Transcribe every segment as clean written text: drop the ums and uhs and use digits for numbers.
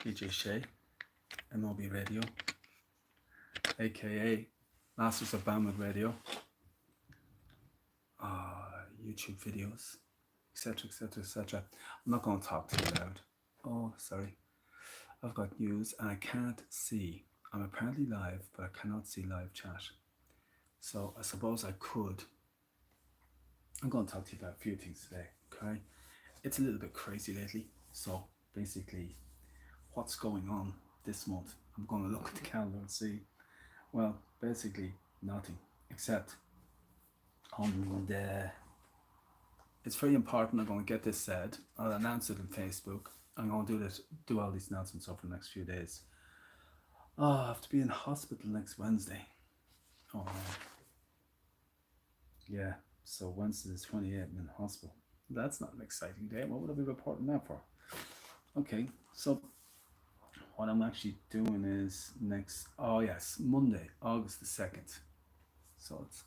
DJ Shea, MOB Radio, aka Masters of Bandwidth Radio, YouTube videos, etc. etc. etc. I'm not going to talk too loud. Oh, sorry. I've got news and I can't see. I'm apparently live, but I cannot see live chat. So I suppose I could. I'm going to talk to you about a few things today, okay? It's a little bit crazy lately. So basically, what's going on this month? I'm going to look at the calendar and see. Well, basically nothing, except on the... It's very important. I'm going to get this said. I'll announce it on Facebook. I'm going to do all these announcements over the next few days. Oh, I have to be in hospital next Wednesday. Oh, yeah. So Wednesday the 28th, I'm in hospital. That's not an exciting day. What would I be reporting that for? Okay, so what I'm actually doing is Monday, August the 2nd. So it's...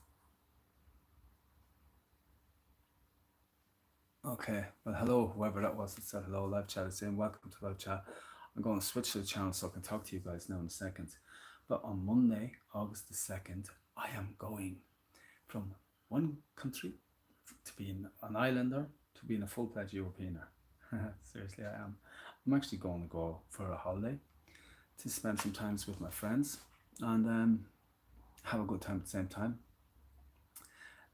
Okay, well, hello, whoever that was that said hello. Live chat is saying welcome to live chat. I'm going to switch to the channel so I can talk to you guys now in a second. But on Monday, August the 2nd, I am going from one country to being an islander to being a full-fledged Europeaner. Seriously, I am. I'm actually going to go for a holiday to spend some time with my friends and have a good time at the same time.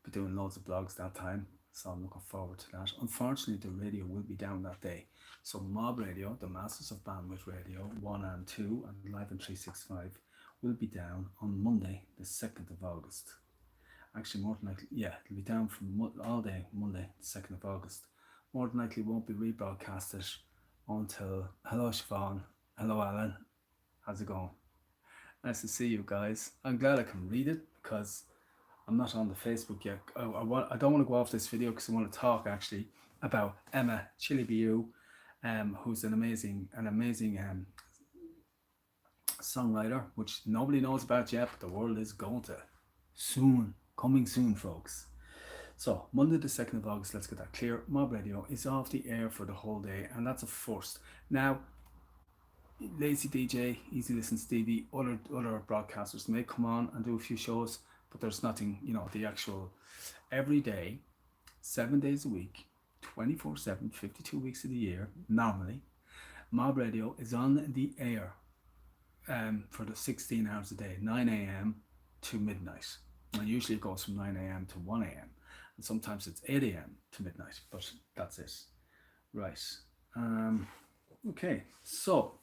Be doing loads of blogs that time, so I'm looking forward to that. Unfortunately, the radio will be down that day. So Mob Radio, the Masters of Bandwidth Radio 1 and 2 and Live in 365 will be down on Monday, the 2nd of August. Actually, more than likely, yeah, it'll be down from all day Monday, the 2nd of August. More than likely won't be rebroadcasted until... Hello Siobhan, hello Alan, how's it going? Nice to see you guys. I'm glad I can read it because I'm not on the Facebook yet. I don't want to go off this video because I want to talk actually about Emma Chilibiu, who's an amazing songwriter, which nobody knows about yet, but the world is going to soon. Coming soon, folks. So Monday the 2nd of August, let's get that clear. Mob Radio is off the air for the whole day, and that's a first. Now, Lazy DJ, Easy Listen Stevie, other broadcasters may come on and do a few shows, but there's nothing, the actual every day, 7 days a week, 24/7, 52 weeks of the year, normally, Mob Radio is on the air for the 16 hours a day, 9 a.m. to midnight. And usually it goes from 9 a.m. to 1 a.m. And sometimes it's 8 a.m. to midnight, but that's it. Right. Okay, so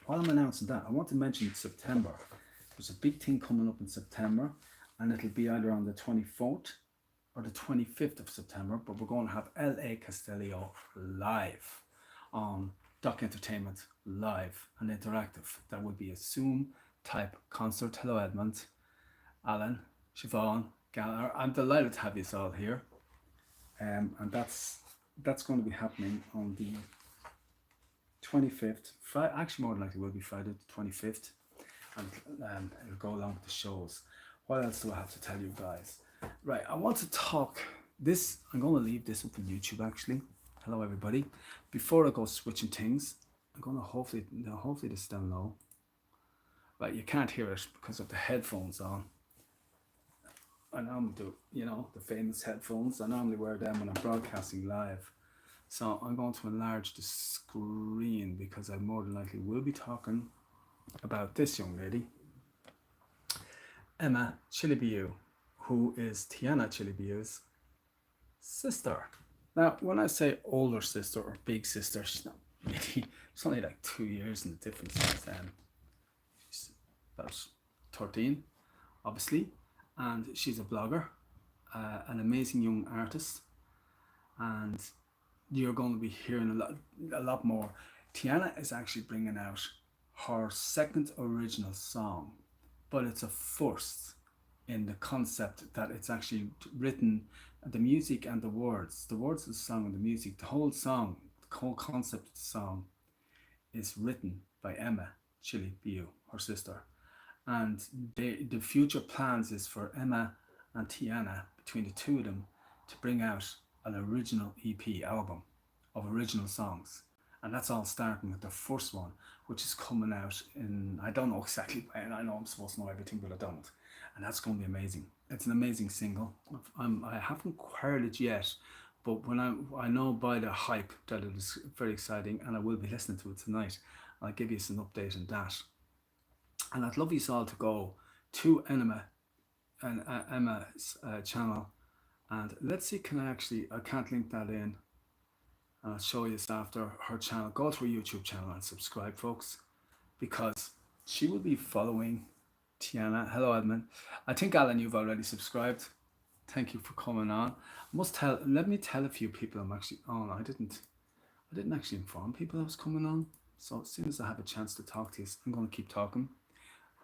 while I'm announcing that, I want to mention September. There's a big thing coming up in September, and it'll be either on the 24th or the 25th of September, but we're going to have L.A. Castellio live on Doc Entertainment, live and interactive. That would be a Zoom type concert. Hello Edmund, Alan, Siobhan, Gallagher. I'm delighted to have you all here, and that's going to be happening on the 25th. Actually, more than likely will be Friday the 25th, and it'll go along with the shows. What else do I have to tell you guys? Right, I want to talk this. I'm going to leave this up on YouTube actually. Hello everybody. Before I go switching things, I'm going to hopefully this is down low. Right, you can't hear it because of the headphones on. I normally do, the famous headphones. I normally wear them when I'm broadcasting live. So I'm going to enlarge the screen because I more than likely will be talking about this young lady, Emma Chilibiu, who is Tiana Chilibiu's sister. Now, when I say older sister or big sister, she's not really, it's only like 2 years in the difference. She's about 13, obviously. And she's a blogger, an amazing young artist, and you're going to be hearing a lot more. Tiana is actually bringing out her second original song, but it's a first in the concept that it's actually written, the music and the words of the song and the music, the whole song, the whole concept of the song is written by Emma Chilibiu, her sister. And the future plans is for Emma and Tiana, between the two of them, to bring out an original EP album of original songs. And that's all starting with the first one, which is coming out in, I don't know exactly when. I know I'm supposed to know everything, but I don't. And that's going to be amazing. It's an amazing single. I haven't heard it yet, but I know by the hype that it is very exciting, and I will be listening to it tonight. I'll give you some update on that. And I'd love you all to go to Emma's channel, and let's see. I can't link that in. I'll show you this after her channel. Go to her YouTube channel and subscribe, folks, because she will be following Tiana. Hello, Edmund. I think, Alan, you've already subscribed. Thank you for coming on. Let me tell a few people I'm actually on. I didn't actually inform people I was coming on. So as soon as I have a chance to talk to you, I'm going to keep talking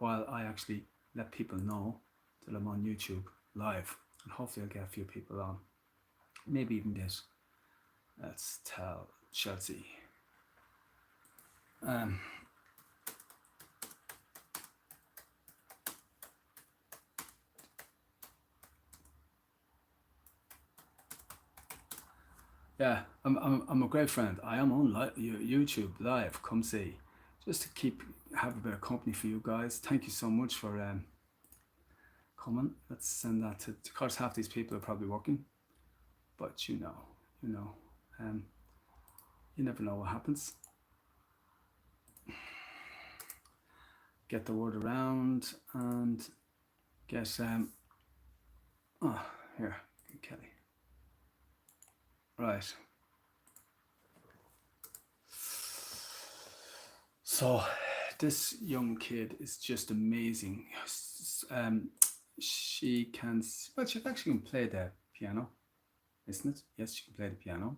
while I actually let people know that I'm on YouTube live. And hopefully I'll get a few people on. Maybe even this. Let's tell Chelsea. Yeah, I'm a great friend. I am on YouTube live. Come see, just to have a bit of company for you guys. Thank you so much for coming. Let's send that to. Of course, half these people are probably working, but you never know what happens. Get the word around and get here, Kelly. Right. So this young kid is just amazing. She actually can play the piano, isn't it? Yes, she can play the piano.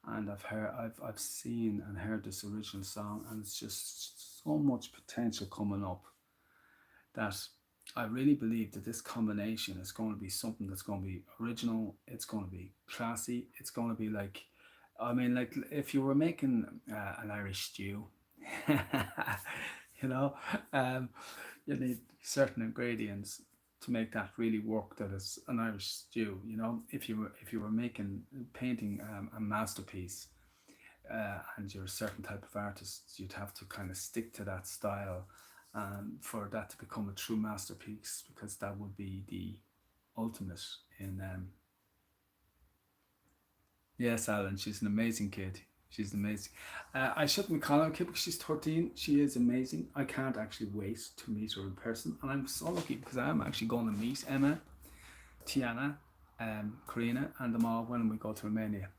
And I've seen and heard this original song, and it's just so much potential coming up that I really believe that this combination is going to be something that's going to be original. It's going to be classy. It's going to be like if you were making an Irish stew, you need certain ingredients to make that really work. That is an Irish stew. If you were painting a masterpiece, and you're a certain type of artist, you'd have to kind of stick to that style for that to become a true masterpiece, because that would be the ultimate in yes, Alan, she's an amazing kid. She's amazing. I shouldn't call her a kid because she's 13. She is amazing. I can't actually wait to meet her in person, and I'm so lucky because I am actually going to meet Emma, Tiana, Karina, and them all when we go to Romania.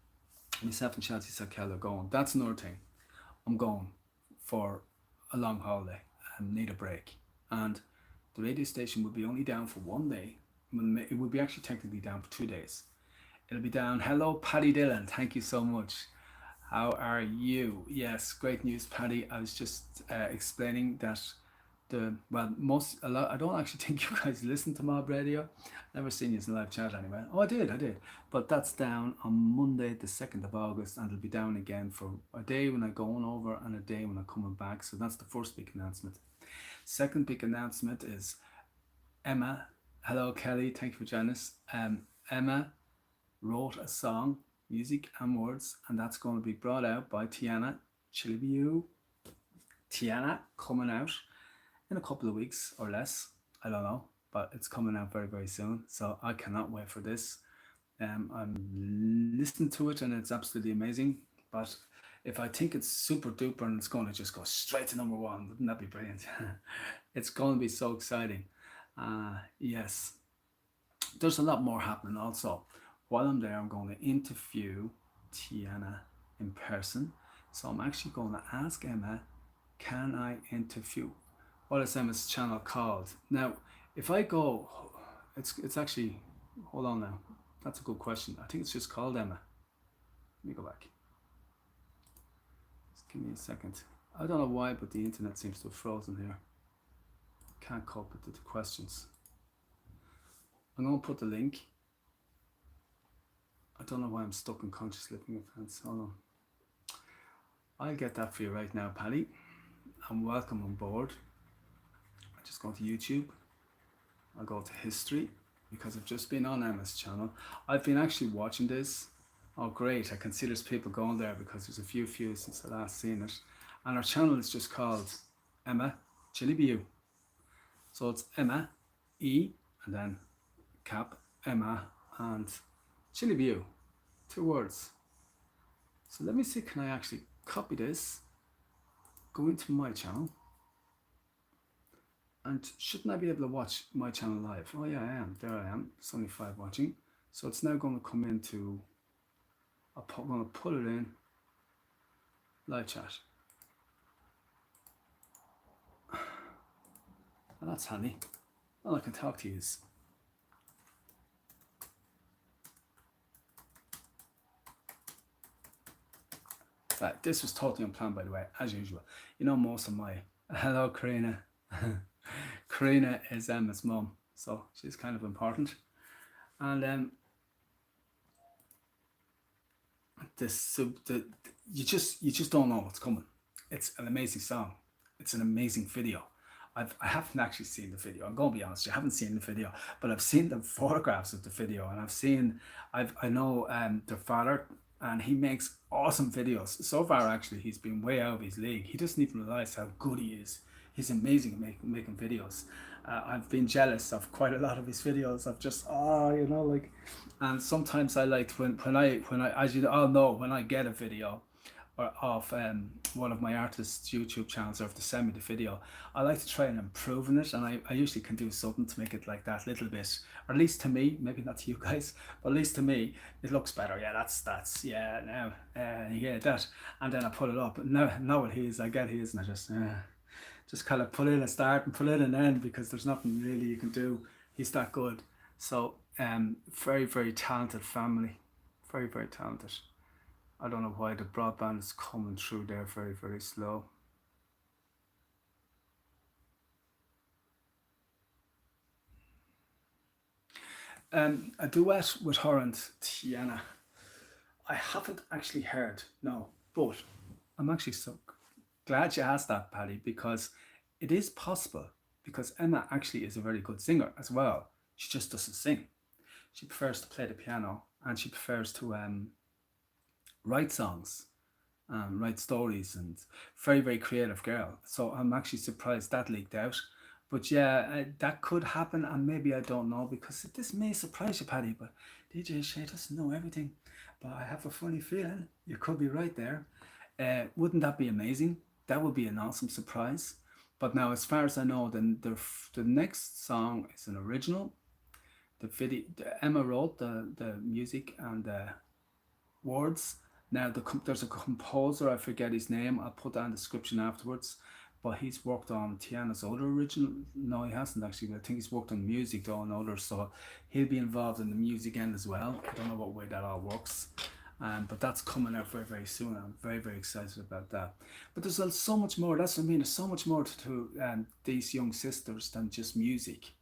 Myself and Chelsea Sakell are going. That's another thing. I'm going for a long holiday and need a break. And the radio station will be only down for one day. It will be actually technically down for 2 days. It'll be down. Hello, Paddy Dillon. Thank you so much. How are you? Yes, great news, Paddy. I was just explaining that I don't actually think you guys listen to Mob Radio. Never seen you in live chat anyway. Oh, I did. But that's down on Monday, the 2nd of August, and it'll be down again for a day when I'm going over and a day when I'm coming back. So that's the first big announcement. Second big announcement is Emma. Hello, Kelly. Thank you for joining us. Emma wrote a song, music and words, and that's going to be brought out by Tiana. Tiana coming out in a couple of weeks or less. I don't know, but it's coming out very, very soon. So I cannot wait for this. I'm listening to it and it's absolutely amazing. But if I think it's super duper and it's going to just go straight to number one, wouldn't that be brilliant? It's going to be so exciting. Yes. There's a lot more happening also. While I'm there, I'm going to interview Tiana in person. So I'm actually going to ask Emma, can I interview? What is Emma's channel called? Now, if I go, it's actually, hold on now. That's a good question. I think it's just called Emma. Let me go back. Just give me a second. I don't know why, but the internet seems to have frozen here. Can't cope with the questions. I'm going to put the link. I don't know why I'm stuck in conscious living events. Hold on. I'll get that for you right now, Paddy. And welcome on board. I just go to YouTube. I'll go to history because I've just been on Emma's channel. I've been actually watching this Oh, great. I can see there's people going there because there's a few views since I last seen it. And our channel is just called Emma Chili View. So it's Emma, E, and then cap, Emma, and Chili View. 2 words. So let me see, can I actually copy this, go into my channel, and shouldn't I be able to watch my channel live? Oh yeah, I am. There I am. It's only 5 watching. So it's now going to come into, I'm going to put it in live chat. And that's handy. Well, I can talk to you. This was totally unplanned, by the way, as usual. You know, most of my... Hello, Karina. Karina is Emma's mum, so she's kind of important. And you just don't know what's coming. It's an amazing song. It's an amazing video. I haven't actually seen the video. I'm going to be honest, I haven't seen the video, but I've seen the photographs of the video, and I know their father, and he makes awesome videos. So far, actually, he's been way out of his league. He doesn't even realize how good he is. He's amazing at making videos. I've been jealous of quite a lot of his videos. I've just, and sometimes I like when I, as you all know, when I get a video or of one of my artists' YouTube channels, or if they send me the video, I like to try and improve on it, and I usually can do something to make it like that little bit, or at least to me, maybe not to you guys, but at least to me, it looks better. Yeah, that's yeah, now, yeah, that, and then I put it up. And now it is, I get his, and I just kind of put in a start and put in an end, because there's nothing really you can do. He's that good. So very, very talented family, very, very talented. I don't know why the broadband is coming through there very, very slow. A duet with her and Tiana. I haven't actually heard, no, but I'm actually so glad you asked that, Paddy, because it is possible, because Emma actually is a very good singer as well. She just doesn't sing. She prefers to play the piano, and she prefers to write songs, write stories, and very, very creative girl. So I'm actually surprised that leaked out. But yeah, that could happen, and maybe I don't know, because this may surprise you, Paddy, but DJ Shea doesn't know everything. But I have a funny feeling you could be right there. Wouldn't that be amazing? That would be an awesome surprise. But now, as far as I know, then the next song is an original. The video, Emma wrote the music and the words. Now there's a composer, I forget his name, I'll put that in the description afterwards, but he's worked on Tiana's other original. No, he hasn't actually, but I think he's worked on music though and others, so he'll be involved in the music end as well. I don't know what way that all works. But that's coming out very, very soon. I'm very, very excited about that. But there's so much more. That's what I mean. There's so much more to these young sisters than just music.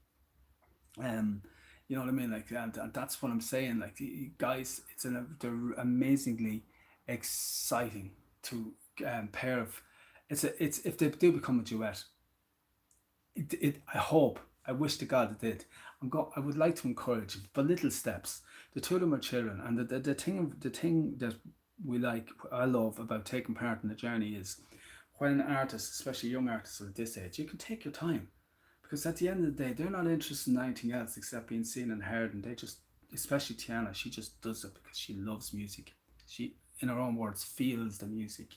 You know what I mean? Like, and that's what I'm saying. Like, guys, they're amazingly exciting to pair of. It's if they do become a duet. I hope. I wish to God it did. I would like to encourage, but little steps. The two of them are children, and the thing that I love about taking part in the journey is when artists, especially young artists at this age, you can take your time, because at the end of the day, they're not interested in anything else except being seen and heard, and they just, especially Tiana, she just does it because she loves music. She, in her own words, feels the music.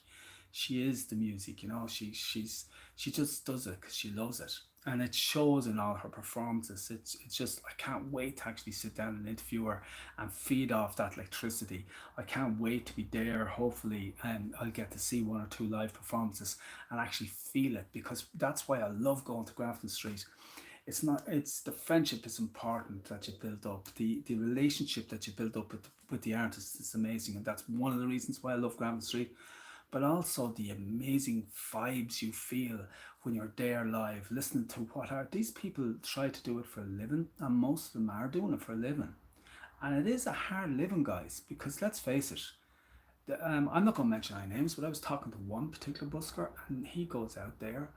She is the music, you know. She just does it because she loves it, and it shows in all her performances. It's just, I can't wait to actually sit down and interview her and feed off that electricity. I can't wait to be there. Hopefully, and I'll get to see one or two live performances and actually feel it, because that's why I love going to Grafton Street. It's the friendship is important that you build up, the relationship that you build up with the artist is amazing, and that's one of the reasons why I love Grafton Street. But also the amazing vibes you feel when you're there live, listening to what are these people try to do it for a living, and most of them are doing it for a living. And it is a hard living, guys, because let's face it, I'm not going to mention any names, but I was talking to one particular busker, and he goes out there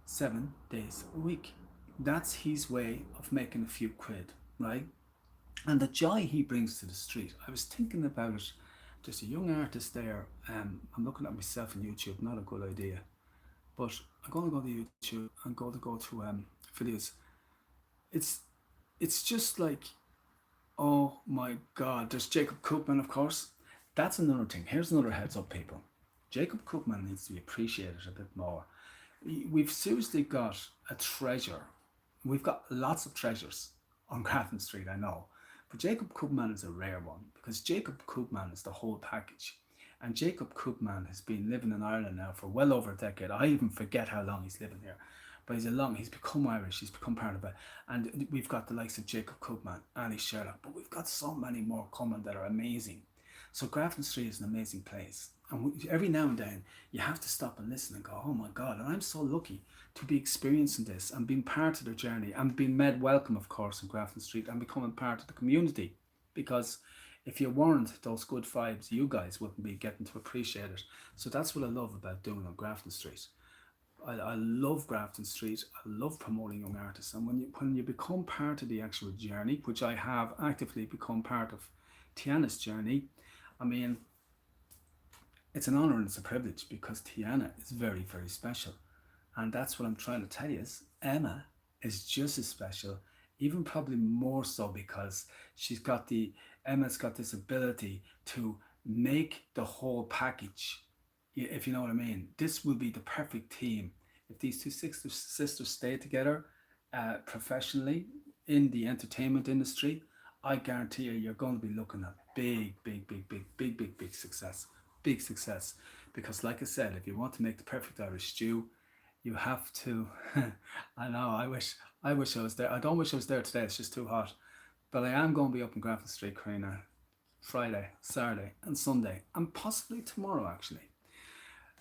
7 days a week. That's his way of making a few quid, right? And the joy he brings to the street. I was thinking about it There's a young artist there. I'm looking at myself on YouTube. Not a good idea, but I'm going to go to YouTube. I'm going to go to videos. It's it's just like, oh my God. There's Jacob Koopman, of course. That's another thing. Here's another heads up, people. Jacob Koopman needs to be appreciated a bit more. We've seriously got a treasure. We've got lots of treasures on Grafton Street, I know. But Jacob Koopman is a rare one because Jacob Koopman is the whole package. And Jacob Koopman has been living in Ireland now for well over a decade. I even forget how long he's living here. But he's become Irish, he's become part of it. And we've got the likes of Jacob Koopman, Ali Sherlock, but we've got so many more coming that are amazing. So Grafton Street is an amazing place. And every now and then you have to stop and listen and go, oh my God. And I'm so lucky to be experiencing this and being part of the journey and being made welcome, of course, in Grafton Street and becoming part of the community. Because if you weren't those good vibes, you guys wouldn't be getting to appreciate it. So that's what I love about doing on Grafton Street. I love Grafton Street. I love promoting young artists. And when you become part of the actual journey, which I have actively become part of Tiana's journey, I mean, it's an honor and it's a privilege because Tiana is very, very special. And that's what I'm trying to tell you is Emma is just as special, even probably more so because Emma's got this ability to make the whole package, if you know what I mean. This will be the perfect team. If these two sisters stay together professionally in the entertainment industry, I guarantee you're going to be looking at big success. Big success. Because like I said, if you want to make the perfect Irish stew, you have to I know, I wish I was there. I don't wish I was there today, it's just too hot. But I am going to be up in Grafton Street, Carina, Friday, Saturday and Sunday, and possibly tomorrow actually.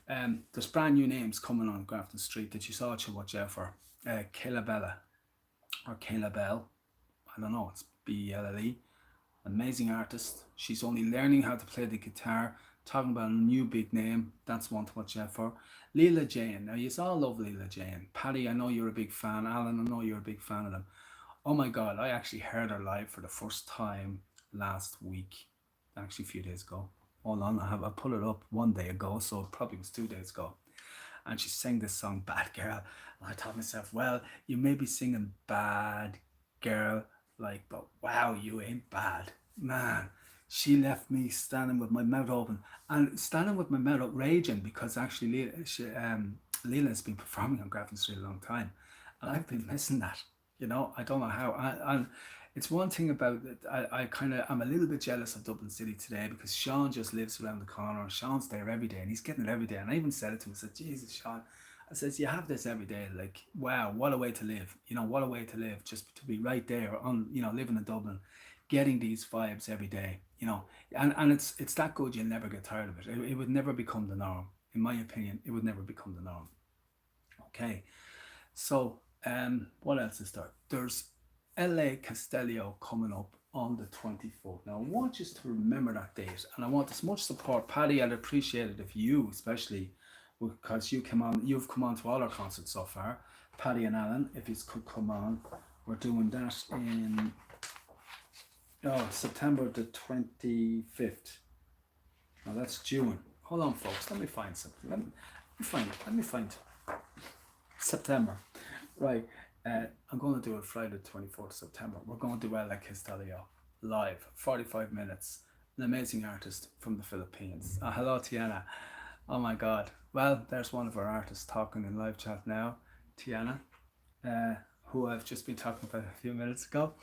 There's brand new names coming on Grafton Street that you saw to watch out for. Kayla Bella, or Kayla Bell, I don't know, it's Belle. Amazing artist. She's only learning how to play the guitar. Talking about a new big name, that's one to watch out for. Leela Jane. Now, you all love Leela Jane. Paddy, I know you're a big fan. Alan, I know you're a big fan of them. Oh my God, I actually heard her live for the first time last week. Actually, a few days ago. Hold on, I put it up one day ago, so it probably was 2 days ago. And she sang this song, Bad Girl. And I thought to myself, well, you may be singing Bad Girl, like, but wow, you ain't bad. Man, she left me standing with my mouth open and standing with my mouth up raging because actually Leela's been performing on Grafton Street a long time and I've been missing that. I don't know how. And it's one thing about it, I'm a little bit jealous of Dublin City today because Sean just lives around the corner and Sean's there every day and he's getting it every day. And I even said it to him, I said, Jesus, Sean, I says, you have this every day. Like, wow, what a way to live. What a way to live, just to be right there on, living in Dublin, getting these vibes every day, and it's that good you'll never get tired of it. It would never become the norm. In my opinion, it would never become the norm. Okay, so what else is there? There's LA Castello coming up on the 24th. Now I want you to remember that date and I want as much support. Paddy, I'd appreciate it if you especially, because you've come on to all our concerts so far, Paddy and Alan, if you could come on. We're doing that in September the 25th. Now that's June. Hold on, folks. Let me find something. Let me find September. Right. I'm going to do it Friday the 24th of September. We're going to do LA Castello live, 45 minutes. An amazing artist from the Philippines. Hello, Tiana. Oh my God. Well, there's one of our artists talking in live chat now, Tiana, who I've just been talking about a few minutes ago.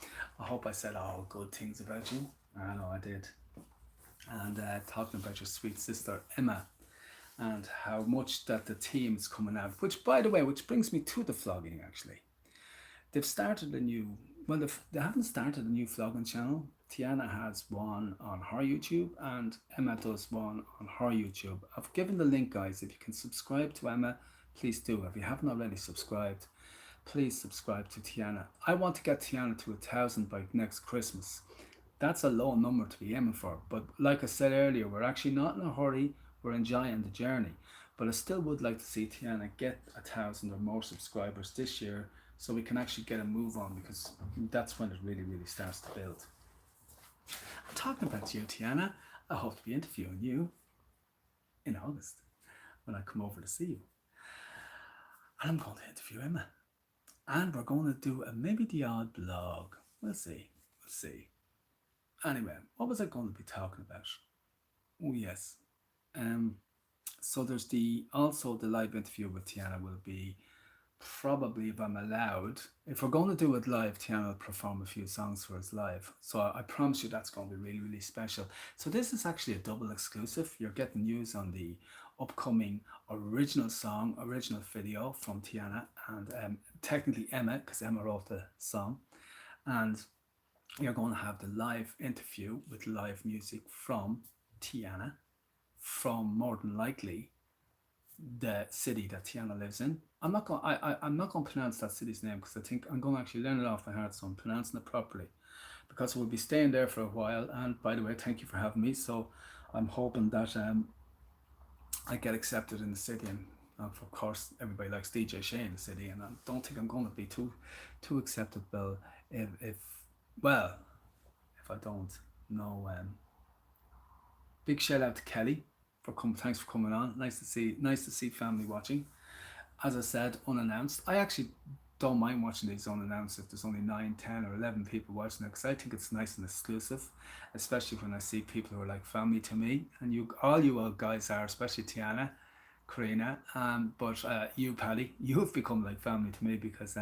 I hope I said all good things about you. I know I did. And talking about your sweet sister, Emma, and how much that the team is coming out. Which, by the way, which brings me to the vlogging, actually. They've started they haven't started a new vlogging channel. Tiana has one on her YouTube and Emma does one on her YouTube. I've given the link, guys. If you can subscribe to Emma, please do. If you haven't already subscribed, please subscribe to Tiana. I want to get Tiana to 1,000 by next Christmas. That's a low number to be aiming for, but like I said earlier, we're actually not in a hurry. We're enjoying the journey, but I still would like to see Tiana get 1,000 or more subscribers this year so we can actually get a move on, because that's when it really starts to build. I'm talking about you, Tiana. I hope to be interviewing you in August when I come over to see you. And I'm going to interview Emma. And we're going to do maybe the odd blog. We'll see. We'll see. Anyway, what was I going to be talking about? Oh, yes. Um, so there's the live interview with Tiana will be probably, if I'm allowed, if we're going to do it live, Tiana will perform a few songs for us live. So I promise you that's going to be really, really special. So this is actually a double exclusive. You're getting news on the upcoming original song, original video from Tiana and technically Emma, because Emma wrote the song. And you're going to have the live interview with live music from Tiana, from more than likely the city that Tiana lives in. I'm not going to pronounce that city's name because I think I'm going to actually learn it off by heart, so I'm pronouncing it properly because we'll be staying there for a while. And by the way, thank you for having me. So I'm hoping that I get accepted in the city, and of course everybody likes DJ Shea in the city, and I don't think I'm going to be too acceptable if well if I don't know. Big shout out to Kelly for coming. Thanks for coming on. Nice to see family watching. As I said, unannounced. I actually don't mind watching these unannounced if there's only 9, 10, or 11 people watching it because I think it's nice and exclusive, especially when I see people who are like family to me. And all you guys are, especially Tiana, Karina, but you, Paddy, you have become like family to me because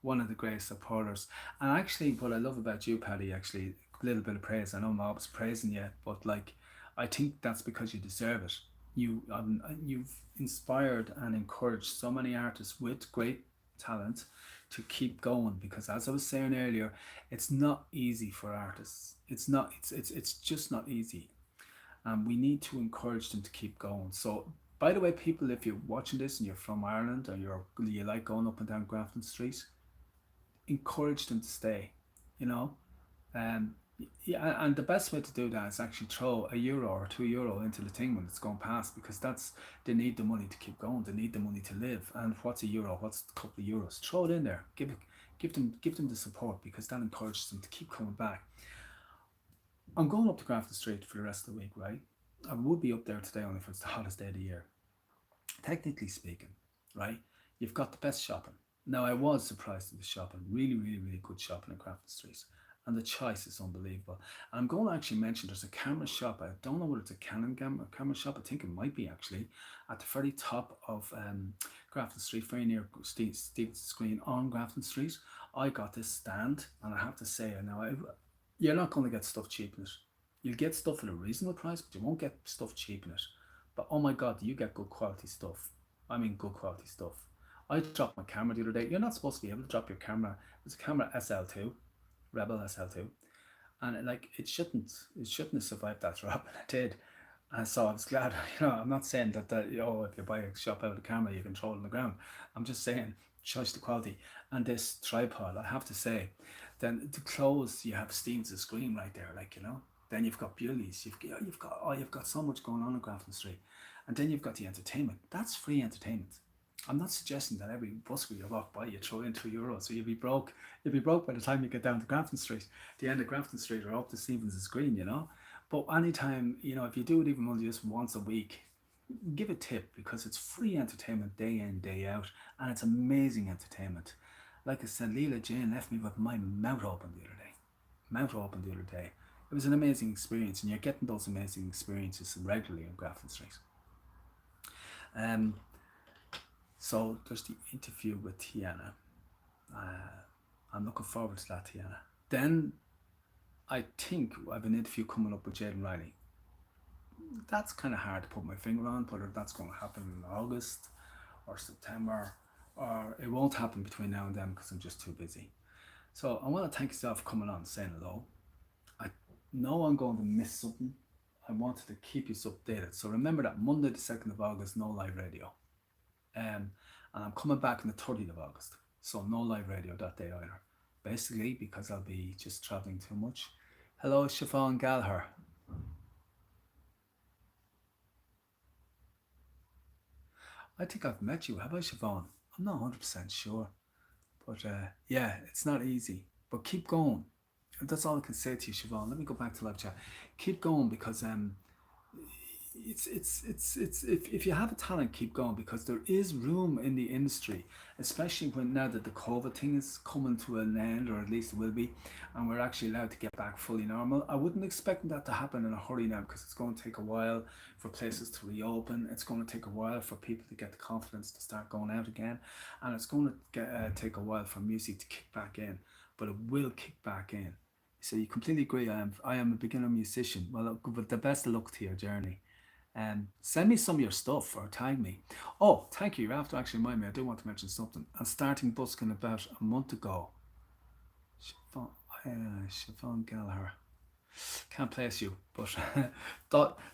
one of the greatest supporters. And actually, what I love about you, Paddy, actually, a little bit of praise. I know I'm always praising you, but like, I think that's because you deserve it. You've inspired and encouraged so many artists with great talent to keep going because as I was saying earlier, it's not easy for artists. It's not it's just not easy. And we need to encourage them to keep going. So by the way, people, if you're watching this and you're from Ireland or you like going up and down Grafton Street, encourage them to stay. You know, um, yeah, and the best way to do that is actually throw €1 or €2 into the thing when it's going past because they need the money to keep going. They need the money to live. And what's €1? What's a couple of euros? Throw it in there. Give them the support because that encourages them to keep coming back. I'm going up to Grafton Street for the rest of the week, right? I would be up there today only if it's the hottest day of the year. Technically speaking, right? You've got the best shopping. Now I was surprised at the shopping. Really, really, really good shopping in Grafton Street. And the choice is unbelievable. And I'm going to actually mention there's a camera shop. I don't know whether it's a Canon camera shop. I think it might be actually at the very top of Grafton Street, very near Steve's Screen on Grafton Street. I got this stand, and I have to say, now you're not going to get stuff cheap in it. You'll get stuff at a reasonable price, but you won't get stuff cheap in it. But oh my god, you get good quality stuff. I mean, good quality stuff. I dropped my camera the other day. You're not supposed to be able to drop your camera. It was a camera SL2, Rebel SL2, and it shouldn't have survived that drop, and it did. And so I was glad. I'm not saying that if you buy a shop out of the camera, you can throw it on the ground. I'm just saying, choice the quality. And this tripod, I have to say, then the clothes you have Steve's screen right there, Then you've got Bewley's, you've got so much going on in Grafton Street, and then you've got the entertainment. That's free entertainment. I'm not suggesting that every bus where you walk by you throw in €2, so you'll be broke. You'll be broke by the time you get down to Grafton Street, the end of Grafton Street, or up to Stevens' Green. But anytime, if you do it even only just once a week, give a tip because it's free entertainment day in, day out, and it's amazing entertainment. Like I said, Leela Jane left me with my mouth open the other day. Mouth open the other day. It was an amazing experience, and you're getting those amazing experiences regularly on Grafton Street. So there's the interview with Tiana. I'm looking forward to that, Tiana. Then I think I have an interview coming up with Jaden Riley. That's kind of hard to put my finger on, whether that's going to happen in August or September, or it won't happen between now and then because I'm just too busy. So I want to thank yourself for coming on and saying hello. I know I'm going to miss something. I wanted to keep you updated. So remember that Monday the 2nd of August, no live radio. And I'm coming back on the 30th of August. So no live radio that day either. Basically because I'll be just travelling too much. Hello, Siobhan Gallagher. I think I've met you. Have I, Siobhan? I'm not 100% sure. But yeah, it's not easy. But keep going. That's all I can say to you, Siobhan. Let me go back to live chat. Keep going because if you have a talent, keep going because there is room in the industry, especially when now that the COVID thing is coming to an end, or at least it will be, and we're actually allowed to get back fully normal. I wouldn't expect that to happen in a hurry now because it's going to take a while for places to reopen. It's going to take a while for people to get the confidence to start going out again, and it's going to take a while for music to kick back in, but it will kick back in. So you completely agree. I am a beginner musician. Well, but the best of luck to your journey. Send me some of your stuff or tag me. Oh, thank you. You have to actually remind me. I do want to mention something. I'm starting busking about a month ago. Siobhan, Siobhan Gallagher. Can't place you, but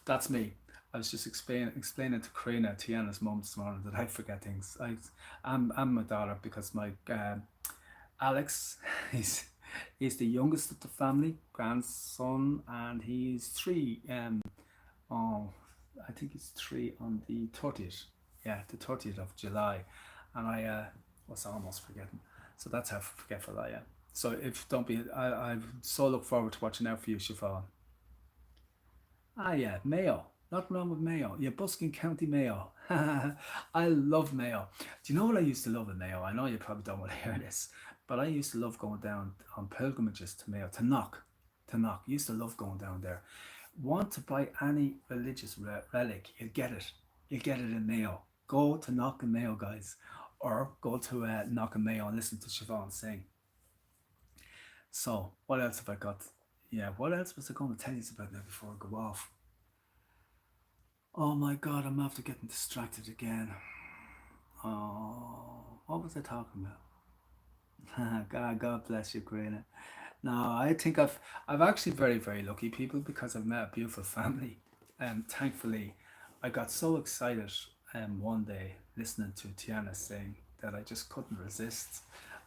that's me. I was just explaining to Karina, Tiana's mum this morning, that I forget things. I'm my daughter because my Alex, he's he's the youngest of the family, grandson, and he's three. Oh, I think it's three on the 30th. Yeah, the 30th of July. And I was almost forgetting. So that's how forgetful I am. So if don't be, I so look forward to watching out for you, Siobhan. Ah, yeah, Mayo. Nothing wrong with Mayo. Yeah, Buskin County Mayo. I love Mayo. Do you know what I used to love in Mayo? I know you probably don't want to hear this, but I used to love going down on pilgrimages to Mayo, to knock. To knock. Used to love going down there. Want to buy any religious relic, you'll get it. You'll get it in Mayo. Go to Knock and Mayo, guys. Or go to Knock and Mayo and listen to Siobhan sing. So, what else have I got? Yeah, what else was I going to tell you about now before I go off? Oh my god, I'm after getting distracted again. Oh, what was I talking about? God bless you, Karina. No, I think I've actually very lucky people because I've met a beautiful family. Thankfully, I got so excited one day listening to Tiana sing that I just couldn't resist.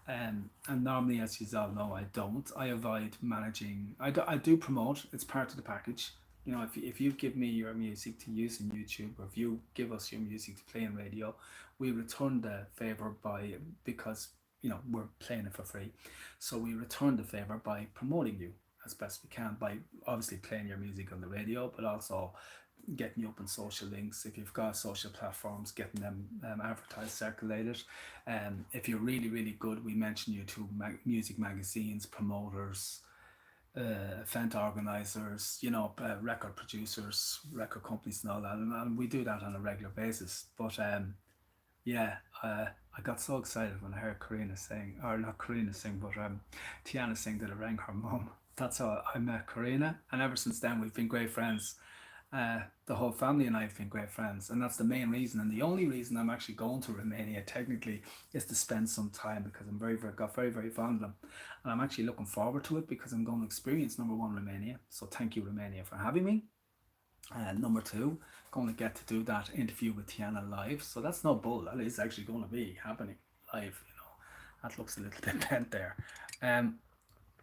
And normally, as you all know, I don't. I avoid managing. I do promote. It's part of the package. You know, if you give me your music to use in YouTube, or if you give us your music to play in radio, we return the favor by, because we're playing it for free, so we return the favor by promoting you as best we can by obviously playing your music on the radio, but also getting you up on social links. If you've got social platforms, getting them advertised, circulated. If you're really good, we mention you to music magazines, promoters, event organizers, record producers, record companies, and all that. And we do that on a regular basis. But yeah, I got so excited when I heard Karina sing, or not Karina sing, but Tiana sing that I rang her mum. That's how I met Karina, and ever since then we've been great friends. The whole family and I have been great friends, and that's the main reason, and the only reason I'm actually going to Romania technically is to spend some time, because I'm very fond of them, and I'm actually looking forward to it because I'm going to experience number one, Romania. So thank you, Romania, for having me. Number two, going to get to do that interview with Tiana live. So that's no bull. That is actually going to be happening live. That looks a little bit bent there. Um,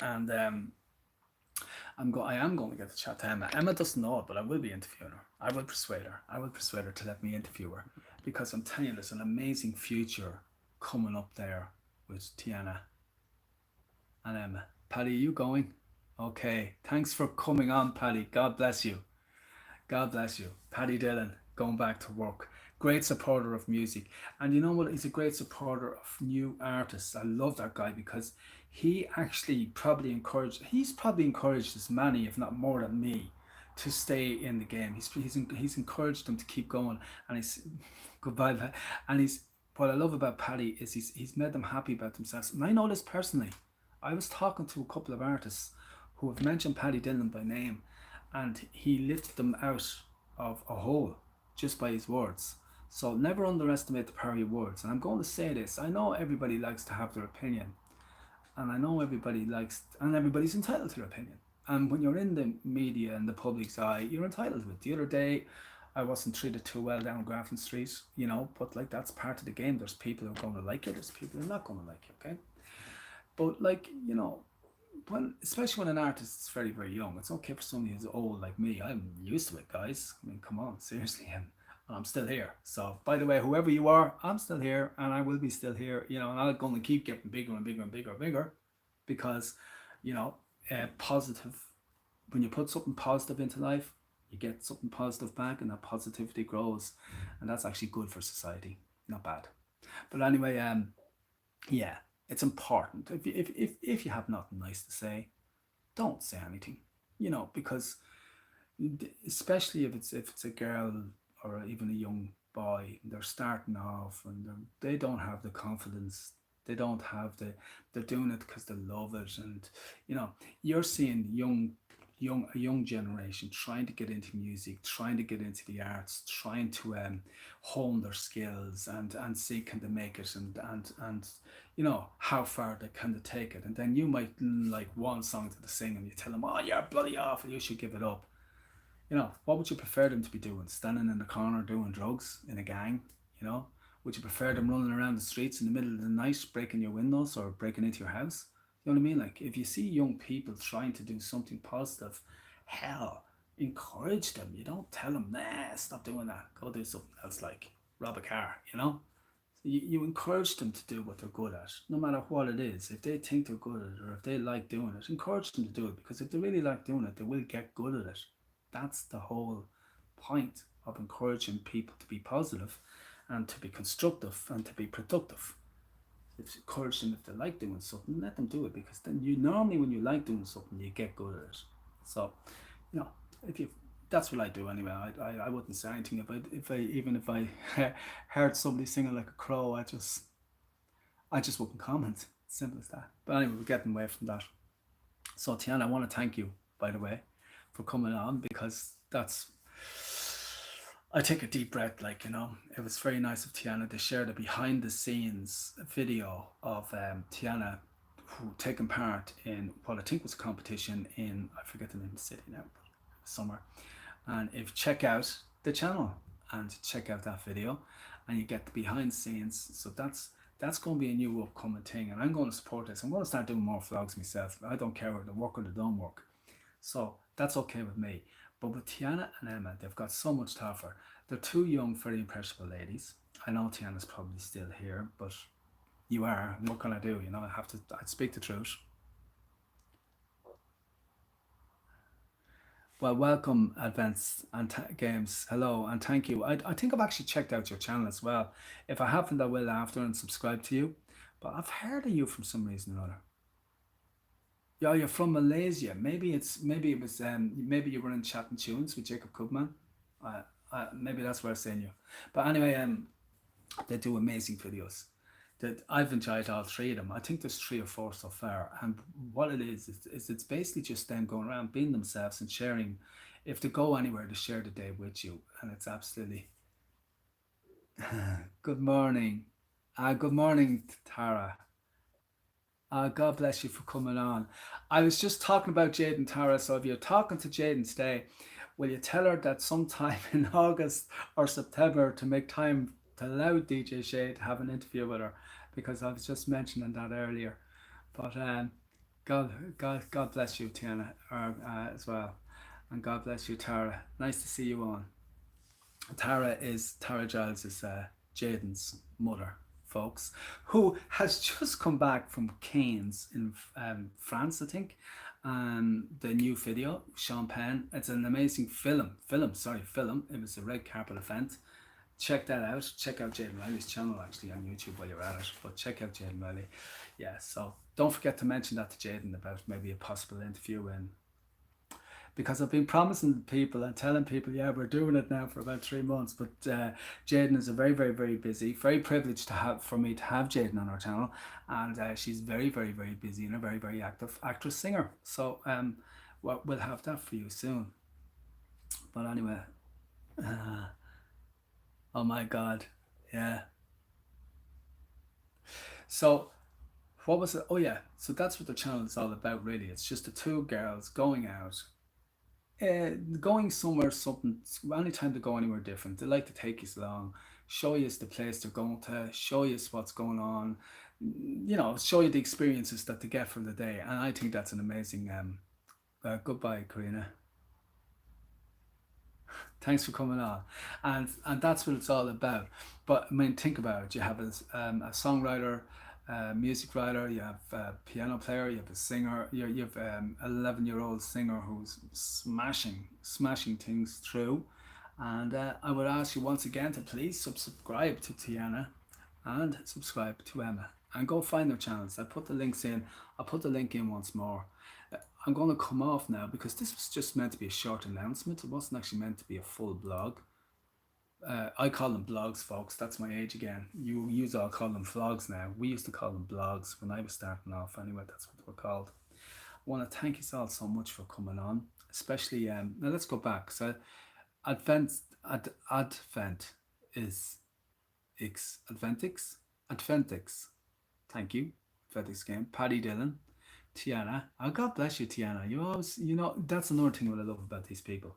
and I am going to get to chat to Emma. Emma doesn't know it, but I will be interviewing her. I will persuade her. I will persuade her to let me interview her, because I'm telling you, there's an amazing future coming up there with Tiana and Emma. Paddy, are you going? Okay. Thanks for coming on, Paddy. God bless you. God bless you. Paddy Dillon, going back to work. Great supporter of music. And you know what? He's a great supporter of new artists. I love that guy because he's probably encouraged as many, if not more than me, to stay in the game. He's encouraged them to keep going. And he's, goodbye. And what I love about Paddy is he's made them happy about themselves. And I know this personally. I was talking to a couple of artists who have mentioned Paddy Dillon by name, and he lifted them out of a hole just by his words. So never underestimate the power of your words. And I'm going to say this. I know everybody likes to have their opinion, and I know everybody's entitled to their opinion. And when you're in the media and the public's eye, you're entitled to it. The other day, I wasn't treated too well down Grafton Street, but like, that's part of the game. There's people who are going to like you, there's people who are not going to like you, okay? But like, especially when an artist is very young, it's okay for somebody who's old like me. I'm used to it, guys. I mean, come on, seriously, and I'm still here. So, by the way, whoever you are, I'm still here, and I will be still here. And I'm going to keep getting bigger and bigger and bigger and bigger, because, you know, positive. When you put something positive into life, you get something positive back, and that positivity grows, and that's actually good for society. Not bad. But anyway, yeah, it's important. If you have nothing nice to say, don't say anything. Because especially if it's a girl or even a young boy, they're starting off and they don't have the confidence. They don't have they're doing it because they love it, and you know you're seeing a young generation trying to get into music, trying to get into the arts, trying to hone their skills and see can they make it, and how far they can they take it. And then you might like one song to the sing and you tell them, oh, you're bloody awful, you should give it up. What would you prefer them to be doing? Standing in the corner doing drugs in a gang? You know, would you prefer them running around the streets in the middle of the night, breaking your windows or breaking into your house? You know what I mean? Like, if you see young people trying to do something positive, hell, encourage them. You don't tell them, nah, stop doing that. Go do something else, like rob a car, you encourage them to do what they're good at, no matter what it is. If they think they're good at it or if they like doing it, encourage them to do it, because if they really like doing it, they will get good at it. That's the whole point of encouraging people to be positive and to be constructive and to be productive. It's encourage them if they like doing something, let them do it, because then you normally when you like doing something you get good at it. So, you know, if you that's what I do anyway. I wouldn't say anything if I heard somebody singing like a crow. I just wouldn't comment. Simple as that. But anyway, we're getting away from that. So Tiana, I want to thank you, by the way, for coming on, because that's I take a deep breath, it was very nice of Tiana to share the behind the scenes video of Tiana who taking part in what I think was a competition in, I forget the name of the city now, but somewhere. And if check out the channel and check out that video, and you get the behind the scenes. So that's going to be a new upcoming thing, and I'm going to support this. I'm going to start doing more vlogs myself. I don't care whether they work or they don't work, so that's okay with me. But with Tiana and Emma, they've got so much to offer. They're two young, very impressionable ladies. I know Tiana's probably still here, but you are. What can I do? I'd speak the truth. Well, welcome, Advanced Games. Hello, and thank you. I think I've actually checked out your channel as well. If I haven't, I will after and subscribe to you. But I've heard of you from some reason or other. Yeah, you're from Malaysia. Maybe you were in Chat and Tunes with Jacob Kubman. Maybe that's where I've seen you. But anyway, they do amazing videos. That I've enjoyed all three of them. I think there's three or four so far. And what it is it's basically just them going around being themselves and sharing. If they go anywhere, to share the day with you, and it's absolutely good morning. Good morning, Tara. God bless you for coming on. I was just talking about Jade and Tara. So if you're talking to Jade today, will you tell her that sometime in August or September to make time to allow DJ Shea to have an interview with her? Because I was just mentioning that earlier. But God bless you, Tiana, as well, and God bless you, Tara. Nice to see you on. Tara Giles is Jaden's mother, folks, who has just come back from Cannes in France, I think. The new video, Sean Penn. It's an amazing film. It was a red carpet event. Check that out. Check out Jaden Riley's channel actually on YouTube while you're at it. But check out Jaden Riley. Yeah, so don't forget to mention that to Jaden about maybe a possible interview in, because I've been promising people and telling people, yeah, we're doing it now for about 3 months. But Jaden is a very, very, very busy, very privileged for me to have Jaden on our channel, and she's very, very, very busy and a very, very active actress singer. So we'll have that for you soon. But anyway, oh my God, yeah. So what was it? Oh yeah, so that's what the channel is all about, really. It's just the two girls going out, going somewhere, something, anytime they go anywhere different, they like to take us along, show you the place they're going to, show you what's going on, show you the experiences that they get from the day. And I think that's an amazing goodbye, Karina. Thanks for coming on. And that's what it's all about. But I mean, think about it. You have a songwriter, music writer, you have a piano player, you have a singer, you have 11-year-old singer who's smashing things through. And I would ask you once again to please subscribe to Tiana and subscribe to Emma and go find their channels. I put the links in. I'll put the link in once more. I'm going to come off now because this was just meant to be a short announcement. It wasn't actually meant to be a full blog. I call them blogs, folks. That's my age again. You all call them vlogs now. We used to call them blogs when I was starting off. Anyway, that's what they were called. I want to thank you all so much for coming on. Especially now, let's go back. So Advent Advent is Adventix. Thank you, Adventix game. Paddy Dillon, Tiana. Oh, God bless you, Tiana. You always, that's another thing what I love about these people.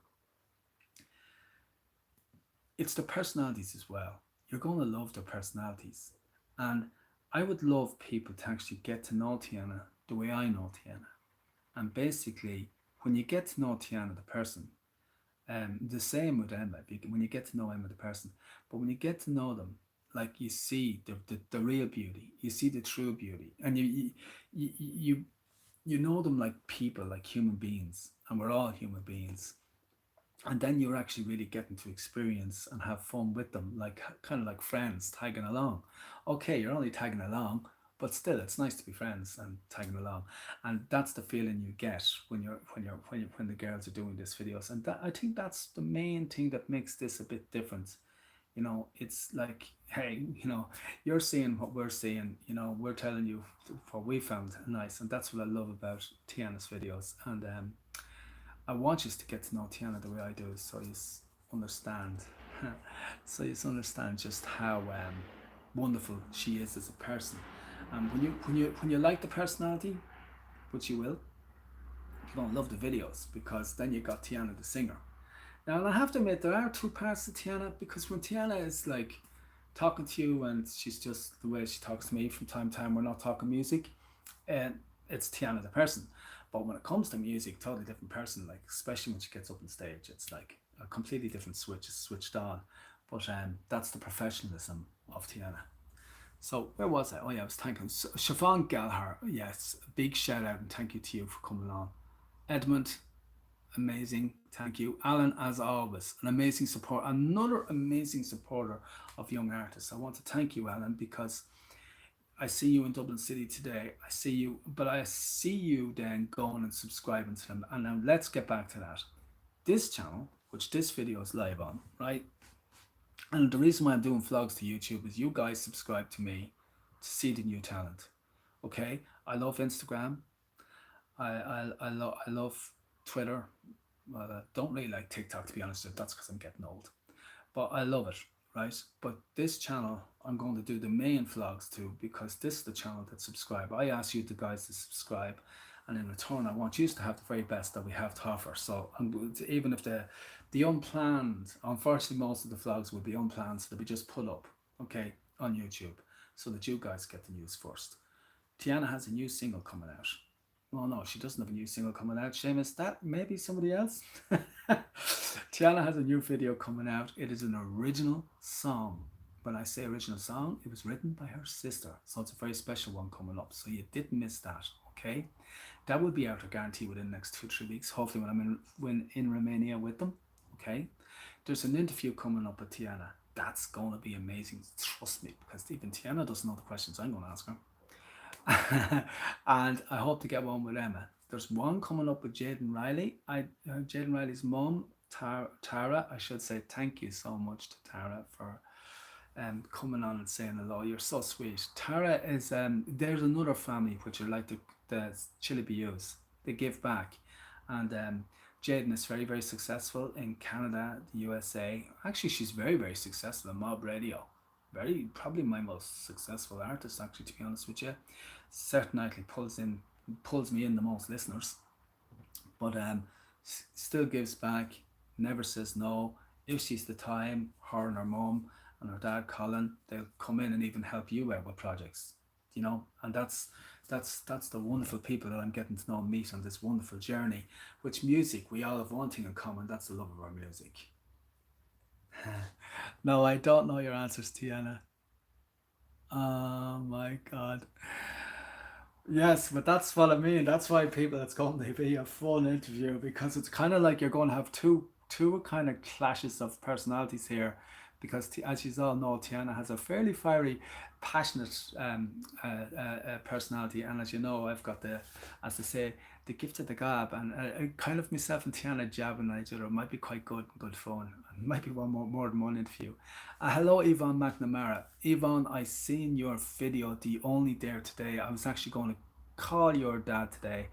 It's the personalities as well. You're going to love their personalities. And I would love people to actually get to know Tiana the way I know Tiana. And basically, when you get to know Tiana the person, the same with Emma, when you get to know Emma the person, but when you get to know them, like you see the real beauty, you see the true beauty, and you know them like people, like human beings, and we're all human beings. And then you're actually really getting to experience and have fun with them, like kind of like friends tagging along. Okay, you're only tagging along, but still, it's nice to be friends and tagging along. And that's the feeling you get when the girls are doing these videos. And I think that's the main thing that makes this a bit different. It's like, hey, you're seeing what we're seeing. We're telling you what we found nice, and that's what I love about Tiana's videos. And I want you to get to know Tiana the way I do, so you understand, just how wonderful she is as a person. And when you like the personality, which you will, you're gonna love the videos because then you got Tiana the singer. Now, and I have to admit there are two parts to Tiana, because when Tiana is like talking to you and she's just the way she talks to me from time to time, we're not talking music, and it's Tiana the person. But when it comes to music, totally different person. Like especially when she gets up on stage, it's like a completely different switch. It's switched on. But that's the professionalism of Tiana. So where was I? Oh yeah, I was thanking Siobhan Gallagher. Yes, a big shout out and thank you to you for coming on. Edmund, amazing, thank you. Alan, as always, an amazing support, another amazing supporter of young artists. I want to thank you, Alan, because I see you in Dublin City today. I see you, but I see you then going and subscribing to them. And now let's get back to that. This channel, which this video is live on, right? And the reason why I'm doing vlogs to YouTube is you guys subscribe to me to see the new talent. Okay? I love Instagram. I love Twitter. Well, I don't really like TikTok, to be honest. That's because I'm getting old. But I love it, right? But this channel, I'm going to do the main vlogs too, because this is the channel that subscribe. I ask you the guys to subscribe, and in return, I want you to have the very best that we have to offer. So even if the unplanned, unfortunately, most of the vlogs will be unplanned, so they'll be just put up, okay, on YouTube, so that you guys get the news first. Tiana has a new single coming out. Oh no, she doesn't have a new single coming out. Seamus, that maybe somebody else. Tiana has a new video coming out. It is an original song. When I say original song, it was written by her sister. So it's a very special one coming up. So you didn't miss that, okay? That will be out, I guarantee, within the next 2-3 weeks. Hopefully when in Romania with them, okay? There's an interview coming up with Tiana. That's going to be amazing. Trust me, because even Tiana doesn't know the questions I'm going to ask her. And I hope to get one with Emma. There's one coming up with Jaden Riley. Jaden Riley's mum, Tara. I should say thank you so much to Tara for coming on and saying hello. You're so sweet. Tara is there's another family which are like the Chili Beus. They give back, and Jaden is very, very successful in Canada, the USA. Actually, she's very, very successful in Mob Radio. Probably my most successful artist, actually, to be honest with you. Certainly pulls me in the most listeners, but still gives back, never says no. If she's the time, her and her mum and her dad Colin, they'll come in and even help you out with projects, and that's the wonderful people that I'm getting to know and meet on this wonderful journey. Which music, we all have one thing in common, that's the love of our music. No, I don't know your answers, Tiana. Oh my God. Yes, but that's what I mean. That's why people, it's going to be a fun interview because it's kind of like you're going to have two kind of clashes of personalities here, because as you all know, Tiana has a fairly fiery, passionate personality, and as you know, I've got the, as they say, the gift of the gab, and kind of myself and Tiana jabbing at each other might be quite good fun. It might be one more than one interview. Hello, Yvonne McNamara. Yvonne, I seen your video, the only dare today. I was actually going to call your dad today.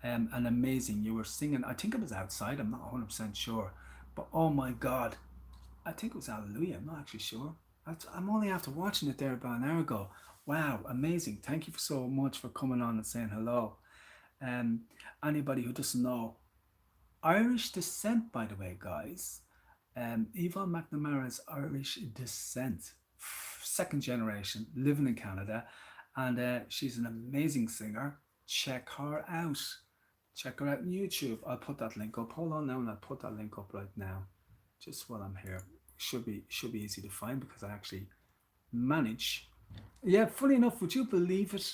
And amazing. You were singing, I think it was outside, I'm not 100% sure. But oh my God, I think it was Hallelujah, I'm not actually sure. I'm only after watching it there about an hour ago. Wow, amazing. Thank you so much for coming on and saying hello. Um, Anybody who doesn't know, Irish descent, by the way, guys. Yvonne McNamara's Irish descent, second generation, living in Canada, and she's an amazing singer. Check her out. Check her out on YouTube. I'll put that link up. Hold on now, and I'll put that link up right now, just while I'm here. Should be easy to find because I actually manage. Yeah, funny enough, would you believe it,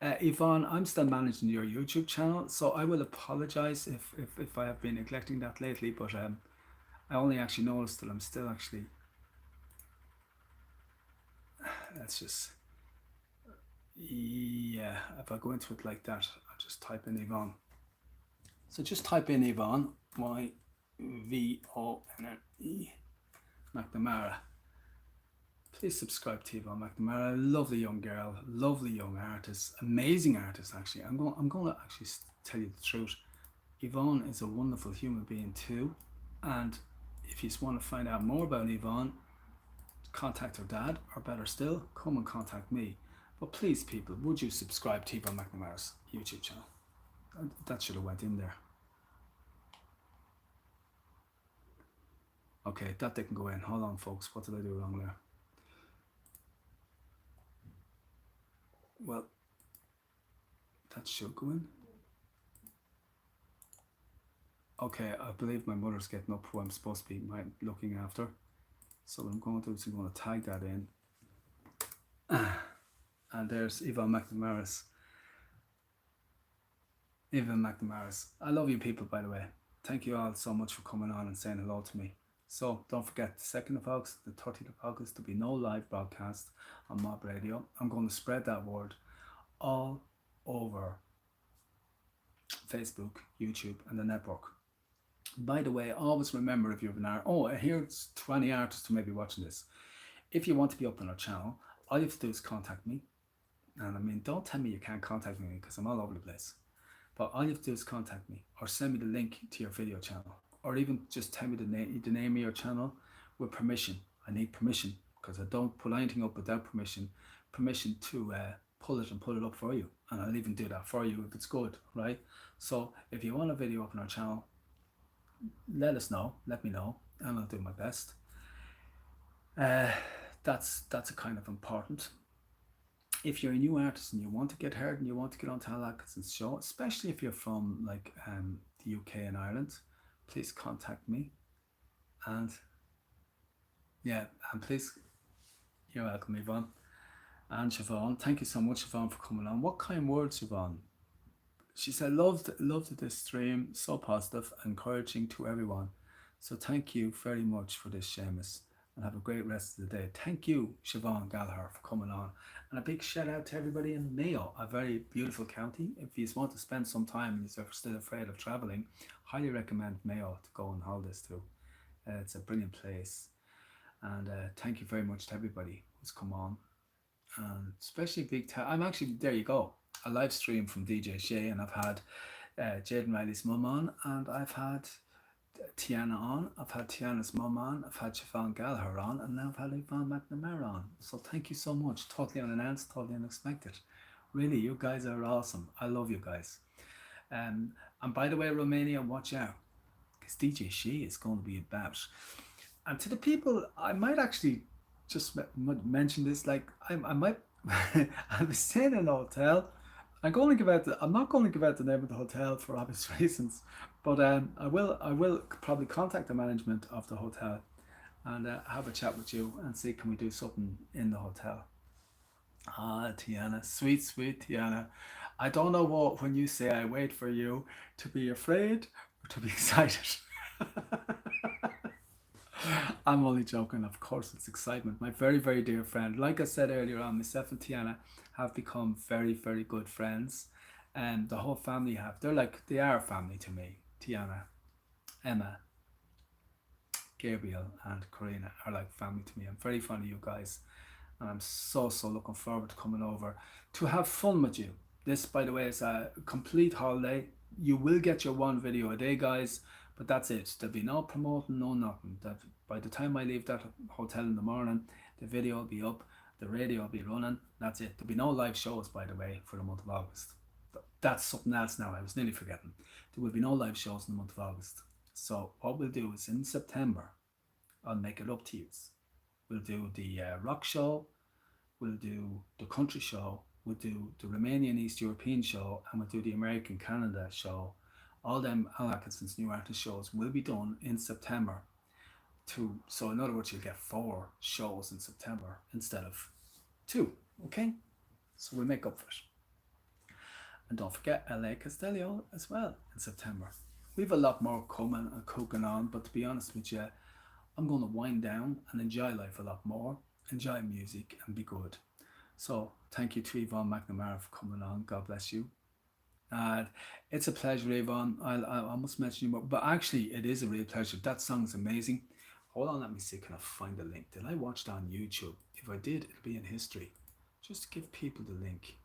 Yvonne? I'm still managing your YouTube channel, so I will apologize if I have been neglecting that lately. But I only actually noticed that I'm still actually. Let's just, yeah. If I go into it like that, I'll just type in Yvonne. So just type in Yvonne, Yvonne McNamara. Please subscribe to Yvonne McNamara. Lovely young girl, lovely young artist, amazing artist. Actually, I'm going to actually tell you the truth. Yvonne is a wonderful human being too, and if you just want to find out more about Yvonne, contact her dad, or better still, come and contact me. But please, people, would you subscribe to Yvonne McNamara's YouTube channel? That should have went in there. Okay, that didn't go in. Hold on, folks. What did I do wrong there? Well, that should go in. Okay, I believe my mother's getting up who I'm supposed to be looking after. So what I'm going to do is I'm going to tag that in. And there's Yvonne McNamara's. Yvonne McNamara's. I love you people, by the way. Thank you all so much for coming on and saying hello to me. So don't forget, the 2nd of August, the 30th of August, there'll be no live broadcast on Mob Radio. I'm going to spread that word all over Facebook, YouTube, and the network. By the way, always remember, if you have an art, here's 20 artists who may be watching this. If you want to be up on our channel, all you have to do is contact me. And I mean, don't tell me you can't contact me because I'm all over the place. But all you have to do is contact me or send me the link to your video channel, or even just tell me the name of your channel with permission. I need permission because I don't put anything up without permission. Permission to pull it and put it up for you, and I'll even do that for you if it's good, right? So if you want a video up on our channel, let us know, let me know, and I'll do my best. That's a kind of important. If you're a new artist and you want to get heard and you want to get on Tal Atkinson's show, especially if you're from like the UK and Ireland, please contact me. And yeah, and please, you're welcome, Yvonne. And Siobhan, thank you so much, Siobhan, for coming on. What kind words, Siobhan? She said, loved this stream, so positive, encouraging to everyone. So thank you very much for this, Seamus, and have a great rest of the day. Thank you, Siobhan Gallagher, for coming on. And a big shout out to everybody in Mayo, a very beautiful county. If you want to spend some time and you're still afraid of travelling, highly recommend Mayo to go on holidays to. It's a brilliant place. And thank you very much to everybody who's come on. And especially I'm actually, there you go, a live stream from DJ Shea, and I've had Jaden Riley's mum on, and I've had Tiana on, I've had Tiana's mum on, I've had Siobhan Gallagher on, and now I've had Yvonne McNamara on. So thank you so much. Totally unannounced, totally unexpected. Really, you guys are awesome. I love you guys. And by the way, Romania, watch out, because DJ Shea is going to be about. And to the people, I might actually just mention this, like I might I was staying in a hotel. I'm not going to give out the name of the hotel for obvious reasons, but I will probably contact the management of the hotel and have a chat with you and see, can we do something in the hotel. Tiana, sweet Tiana. I don't know what when you say I wait for you to be afraid or to be excited. I'm only joking, of course, it's excitement. My very, very dear friend, like I said earlier on, myself and Tiana have become very, very good friends. And the whole family have. They are family to me. Tiana, Emma, Gabriel, and Karina are like family to me. I'm very fond of you guys. And I'm so, so looking forward to coming over to have fun with you. This, by the way, is a complete holiday. You will get your one video a day, guys, but that's it. There'll be no promoting, no nothing. By the time I leave that hotel in the morning, the video will be up, the radio will be running. That's it. There'll be no live shows, by the way, for the month of August. That's something else now. I was nearly forgetting. There will be no live shows in the month of August. So what we'll do is in September, I'll make it up to you. We'll do the rock show, we'll do the country show, we'll do the Romanian East European show, and we'll do the American Canada show. All them Al Atkinson's new artist shows will be done in September. So in other words, you'll get 4 shows in September instead of 2. Okay, so we'll make up for it. And don't forget LA Castello as well in September. We have a lot more coming and cooking on, but to be honest with you, I'm going to wind down and enjoy life a lot more, enjoy music and be good. So thank you to Yvonne McNamara for coming on. God bless you. And it's a pleasure, Yvonne. I must mention you more, but actually it is a real pleasure. That song's amazing. Hold on, let me see, can I find the link? Did I watch it on YouTube? If I did, it'll be in history. Just to give people the link.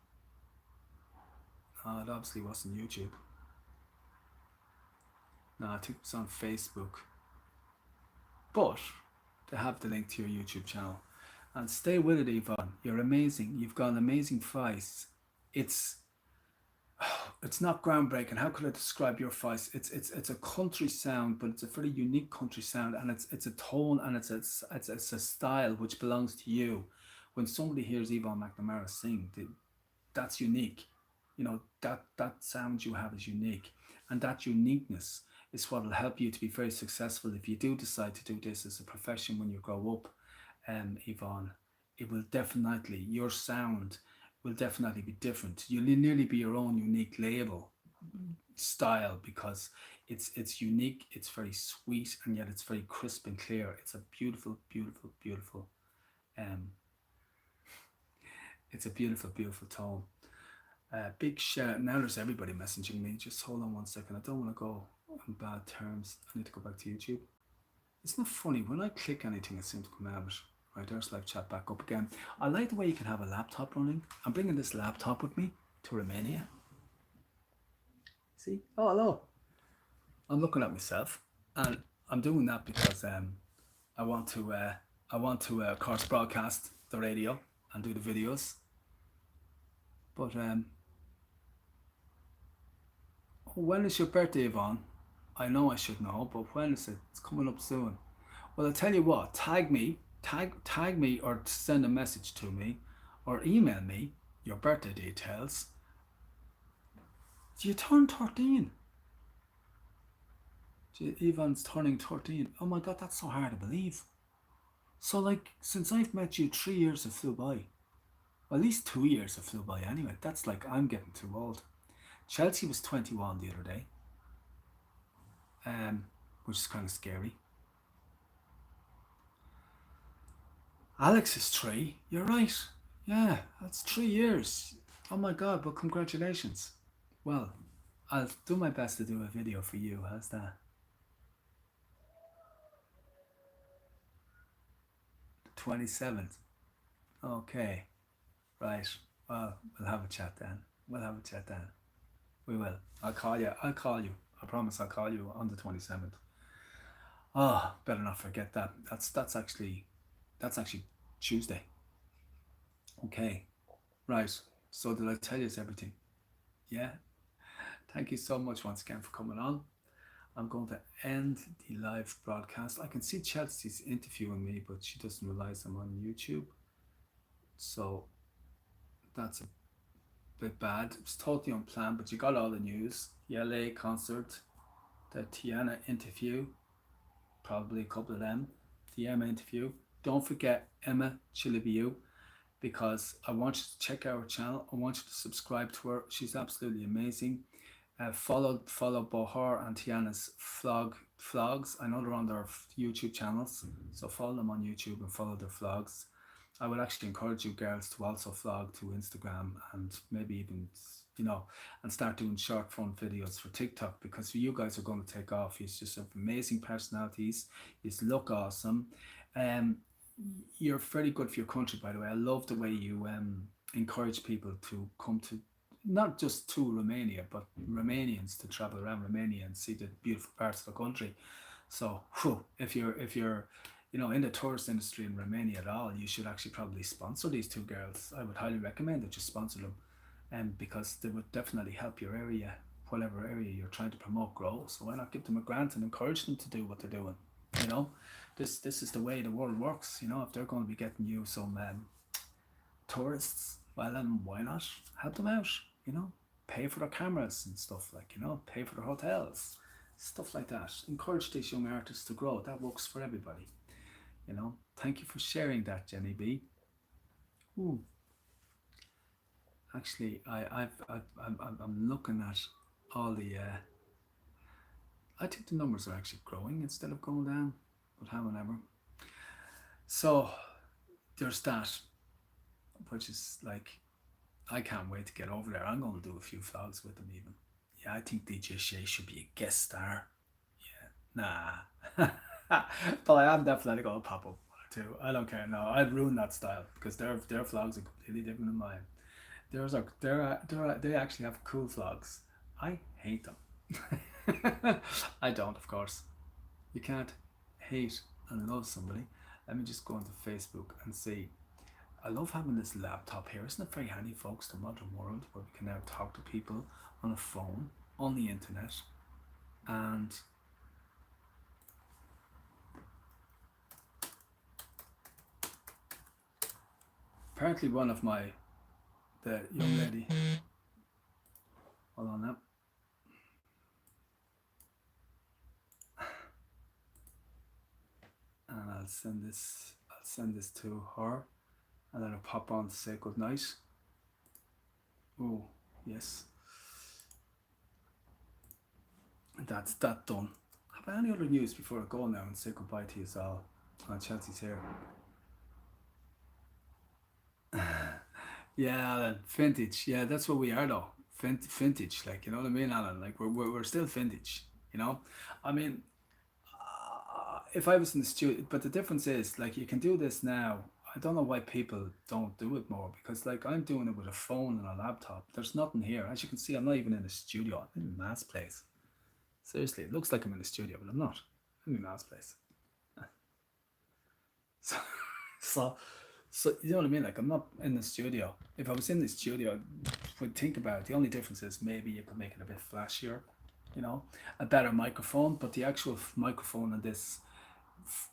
It obviously wasn't YouTube. No, I think it's on Facebook. But they have the link to your YouTube channel. And stay with it, Yvonne. You're amazing. You've got an amazing voice. It's not groundbreaking. How could I describe your voice? It's a country sound, but it's a very unique country sound, and it's a tone and it's a style which belongs to you. When somebody hears Yvonne McNamara sing, that's unique. You know, that sound you have is unique, and that uniqueness is what will help you to be very successful if you do decide to do this as a profession when you grow up. Yvonne, it will definitely, your sound will definitely be different. You'll nearly be your own unique label style, because it's unique, it's very sweet, and yet it's very crisp and clear. It's a beautiful, beautiful, beautiful it's a beautiful, beautiful tone. Big shout. Now there's everybody messaging me. Just hold on one second. I don't want to go on bad terms. I need to go back to YouTube. Isn't it funny? When I click anything, it seems to come out. Right, there's live chat back up again. I like the way you can have a laptop running. I'm bringing this laptop with me to Romania. See? Oh, hello. I'm looking at myself, and I'm doing that because I want to of course broadcast the radio and do the videos. But when is your birthday, Yvonne? I know I should know, but when is it? It's coming up soon. Well, I'll tell you what, tag me or send a message to me or email me your birthday details. You turn 13. Yvonne's turning 13. Oh my God, that's so hard to believe. So like, since I've met you, 3 years have flew by. Well, at least 2 years have flew by anyway. That's like, I'm getting too old. Chelsea was 21 the other day. Which is kind of scary. Alex is 3. You're right. Yeah, that's 3 years. Oh my God, but congratulations. Well, I'll do my best to do a video for you. How's that? The 27th. Okay. Right. Well, we'll have a chat then. We will. I'll call you. I promise I'll call you on the 27th. Oh, better not forget that. That's actually Tuesday. Okay. Right. So did I tell you everything? Yeah. Thank you so much once again for coming on. I'm going to end the live broadcast. I can see Chelsea's interviewing me, but she doesn't realize I'm on YouTube. So that's a bit bad. It's totally unplanned, but you got all the news. The LA concert, the Tiana interview, probably a couple of them. The Emma interview. Don't forget Emma Chilibiu. because I want you to check out her channel. I want you to subscribe to her. She's absolutely amazing. Follow both her and Tiana's vlogs. I know they're on their YouTube channels, so follow them on YouTube and follow their vlogs. I would actually encourage you girls to also vlog to Instagram and maybe even, and start doing short fun videos for TikTok, because you guys are going to take off. You just have amazing personalities. You look awesome. Um, you're very good for your country, by the way. I love the way you encourage people to come to, not just to Romania, but Romanians to travel around Romania and see the beautiful parts of the country. So, if you're in the tourist industry in Romania at all, you should actually probably sponsor these two girls. I would highly recommend that you sponsor them, because they would definitely help your area, whatever area you're trying to promote, grow. So why not give them a grant and encourage them to do what they're doing? You know, this is the way the world works. If they're going to be getting you some tourists, well then why not help them out? Pay for their cameras and stuff, like, pay for their hotels, stuff like that. Encourage these young artists to grow. That works for everybody. Thank you for sharing that, Jenny B. Ooh. Actually, I'm looking at all the. I think the numbers are actually growing instead of going down, but however. So there's that, which is like, I can't wait to get over there. I'm going to do a few vlogs with them even. Yeah, I think DJ Shea should be a guest star. Yeah, nah. But I am definitely going to pop up too. I don't care. No, I'd ruin that style because their vlogs are completely different than mine. They actually have cool vlogs. I hate them. I don't, of course. You can't hate and love somebody. Let me just go onto Facebook and see. I love having this laptop here. Isn't it very handy, folks? The modern world where we can now talk to people on a phone, on the internet, and apparently one of the young lady. Hold on now. And I'll send this to her, and then I'll pop on to say good night. Oh, yes. That's that done. Have I any other news before I go now and say goodbye to you all on Chelsea's here? Yeah, Alan, vintage. Yeah, that's what we are though. Vintage, like, you know what I mean, Alan? Like, we're still vintage, I mean, if I was in the studio, but the difference is, like, you can do this now. I don't know why people don't do it more, because, like, I'm doing it with a phone and a laptop. There's nothing here. As you can see, I'm not even in a studio. I'm in a mass place. Seriously, it looks like I'm in a studio, but I'm not. I'm in a mass place. So, so, so you know what I mean? Like, I'm not in the studio. If I was in the studio, would think about it. The only difference is maybe you could make it a bit flashier, a better microphone. But the actual microphone in this,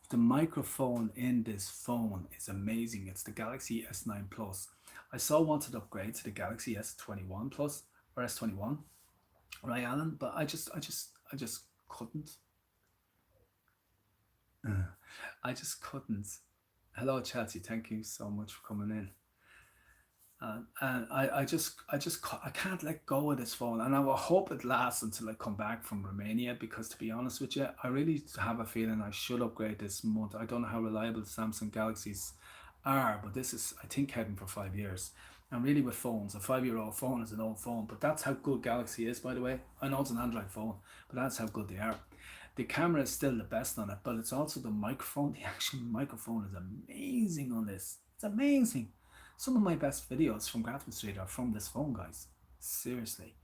the microphone in this phone is amazing. It's the Galaxy S9 Plus. I so wanted to upgrade to the Galaxy S21 Plus or S21, right, Alan? But I just couldn't. I just couldn't. Hello, Chelsea. Thank you so much for coming in. And I can't let go of this phone, and I will hope it lasts until I come back from Romania, because to be honest with you, I really have a feeling I should upgrade this month. I don't know how reliable Samsung Galaxies are, but this is, I think, heading for 5 years. And really, with phones, a 5-year-old phone is an old phone, but that's how good Galaxy is, by the way. I know it's an Android phone, but that's how good they are. The camera is still the best on it, but it's also the microphone. The actual microphone is amazing on this. It's amazing. Some of my best videos from Grafton Street are from this phone, guys. Seriously.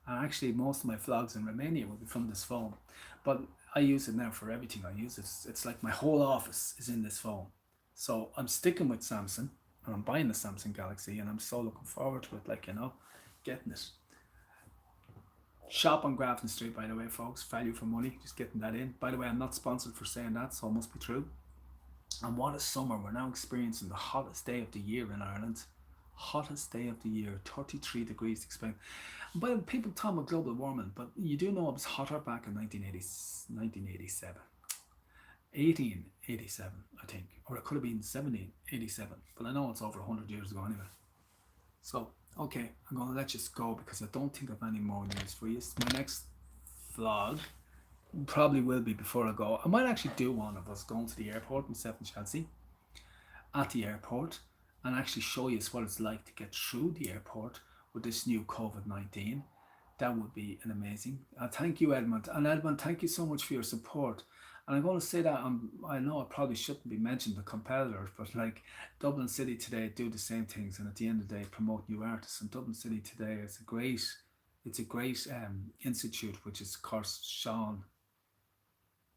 And actually, most of my vlogs in Romania will be from this phone. But I use it now for everything. I use it. It's like my whole office is in this phone. So I'm sticking with Samsung, and I'm buying the Samsung Galaxy, and I'm so looking forward to it, like, getting it. Shop on Grafton Street, by the way, folks. Value for money. Just getting that in. By the way, I'm not sponsored for saying that, so it must be true. And what a summer. We're now experiencing the hottest day of the year in Ireland. Hottest day of the year, 33 degrees expected. And by the way, people talk about global warming, but you do know it was hotter back in 1987. 87, I think, or it could have been 1787, but I know it's over 100 years ago anyway. So, okay, I'm going to let you go because I don't think I've any more news for you. My next vlog probably will be before I go. I might actually do one of us going to the airport in South Chelsea, at the airport, and actually show you what it's like to get through the airport with this new COVID-19. That would be an amazing. Thank you, Edmund. And Edmund, thank you so much for your support. And I'm going to say that I know I probably shouldn't be mentioning the competitors, but like Dublin City Today do the same things, and at the end of the day, promote new artists. And Dublin City Today is it's a great institute, which is, of course, Sean.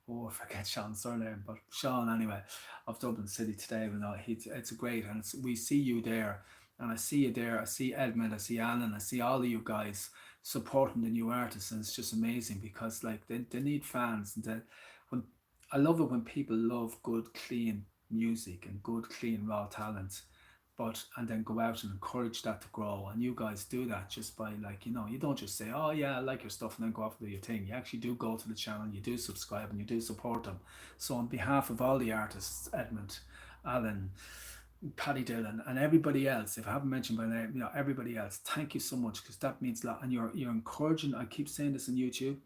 Oh, I forget Sean's surname, but Sean anyway, of Dublin City Today. You know, it's a great, and we see you there, and I see you there. I see Edmund, I see Alan, I see all of you guys supporting the new artists, and it's just amazing because like they need fans, and when I love it when people love good, clean music and good, clean, raw talent, but and then go out and encourage that to grow. And you guys do that just by, like, you know, you don't just say, oh yeah, I like your stuff, and then go off and do your thing. You actually do go to the channel, you do subscribe, and you do support them. So on behalf of all the artists, Edmund, Alan, Paddy Dillon, and everybody else, if I haven't mentioned by name, you know, everybody else, thank you so much, because that means a lot. And you're encouraging. I keep saying this on YouTube,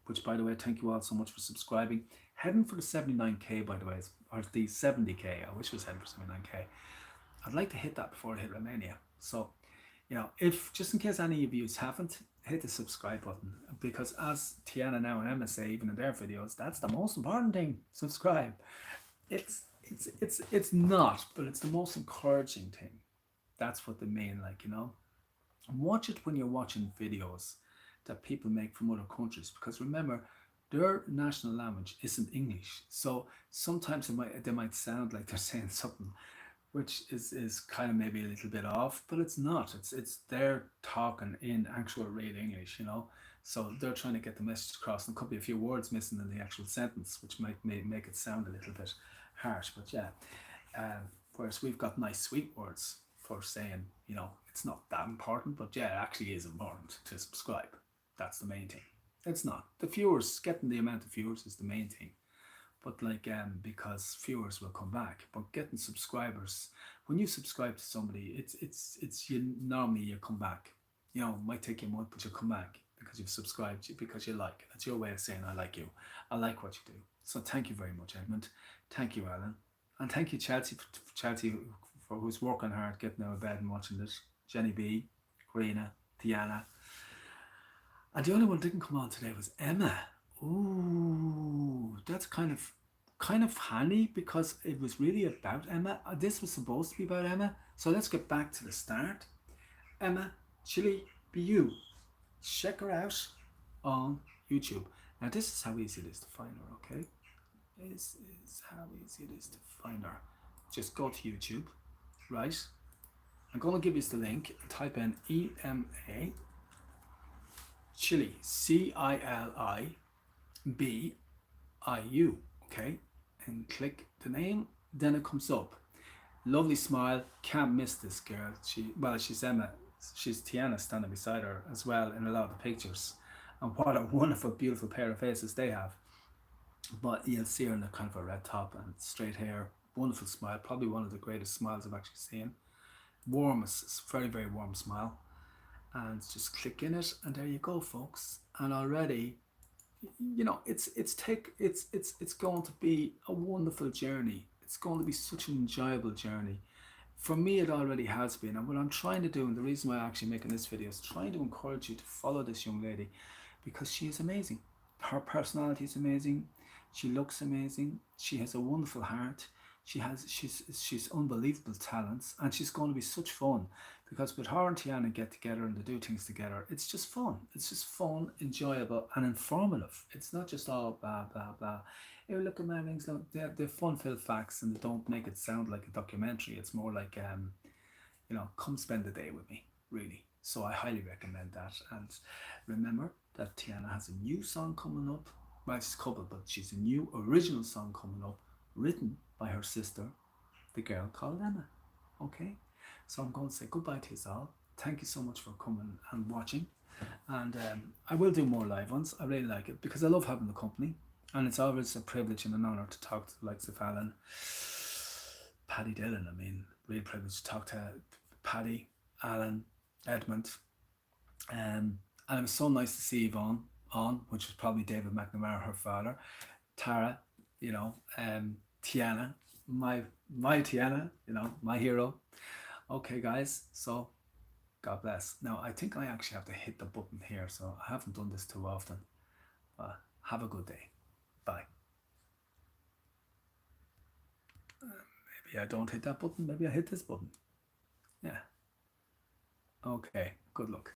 which, by the way, thank you all so much for subscribing. Heading for the 79k, by the way, or the 70k. I wish it was heading for 79k. I'd like to hit that before I hit Romania. So, you know, if just in case any of you haven't, hit the subscribe button, because as Tiana now and Emma say, even in their videos, that's the most important thing. Subscribe. It's not, but it's the most encouraging thing. That's what they mean, like, you know. And watch it when you're watching videos that people make from other countries, because remember, their national language isn't English. So sometimes they might sound like they're saying something which is kind of maybe a little bit off, but it's not. It's they're talking in actual real English, you know. So they're trying to get the message across, and there could be a few words missing in the actual sentence, which might make it sound a little bit harsh. But yeah, whereas we've got nice sweet words for saying, you know, it's not that important, but yeah, it actually is important to subscribe. That's the main thing. It's not the viewers, getting the amount of viewers is the main thing, but like because viewers will come back, but getting subscribers, when you subscribe to somebody, it's you normally you come back, you know. It might take you a month, but you'll come back because you've subscribed, because you like. That's your way of saying I like you, I like what you do. So thank you very much, Edmund. Thank you, Alan, and thank you, Chelsea, for who's working hard getting out of bed and watching this. Jenny B, Karina, Tiana, and the only one that didn't come on today was Emma. Ooh, that's kind of handy, because it was really about Emma. This was supposed to be about Emma. So let's get back to the start. Emma Chili BU. Check her out on YouTube. Now this is how easy it is to find her, okay? This is how easy it is to find her. Just go to YouTube, right? I'm going to give you the link. Type in EMA Chili, CILIBIU, okay, and click the name. Then it comes up. Lovely smile, can't miss this girl. She's Emma, she's Tiana standing beside her as well in a lot of the pictures, and what a wonderful, beautiful pair of faces they have. But you'll see her in a kind of a red top and straight hair, wonderful smile, probably one of the greatest smiles I've actually seen. Warm, very, very warm smile. And just click in it, and there you go, folks. And already, you know, it's going to be a wonderful journey. It's going to be such an enjoyable journey. For me, it already has been. And what I'm trying to do, and the reason why I'm actually making this video, is trying to encourage you to follow this young lady, because she is amazing. Her personality is amazing. She looks amazing. She has a wonderful heart. She's unbelievable talents, and she's going to be such fun, because with her and Tiana get together and they do things together, it's just fun. It's just fun, enjoyable, and informative. It's not just all blah blah blah. Hey, look at my rings. They're fun-filled facts, and they don't make it sound like a documentary. It's more like you know, come spend the day with me, really. So I highly recommend that. And remember that Tiana has a new song coming up. Well, she's a couple, but she's a new original song coming up, written by her sister, the girl called Emma. Okay, so I'm going to say goodbye to you all. Thank you so much for coming and watching, and I will do more live ones. I really like it, because I love having the company. And it's always a privilege and an honour to talk to the likes of Alan, Paddy Dillon. I mean, real privilege to talk to Paddy, Alan, Edmund. And it was so nice to see Yvonne on, which was probably David McNamara, her father. Tara, Tiana, my Tiana, my hero. Okay, guys, so God bless. Now, I think I actually have to hit the button here, so I haven't done this too often. Have a good day. Bye. Maybe I don't hit that button. Maybe I hit this button. Yeah. Okay. Good luck.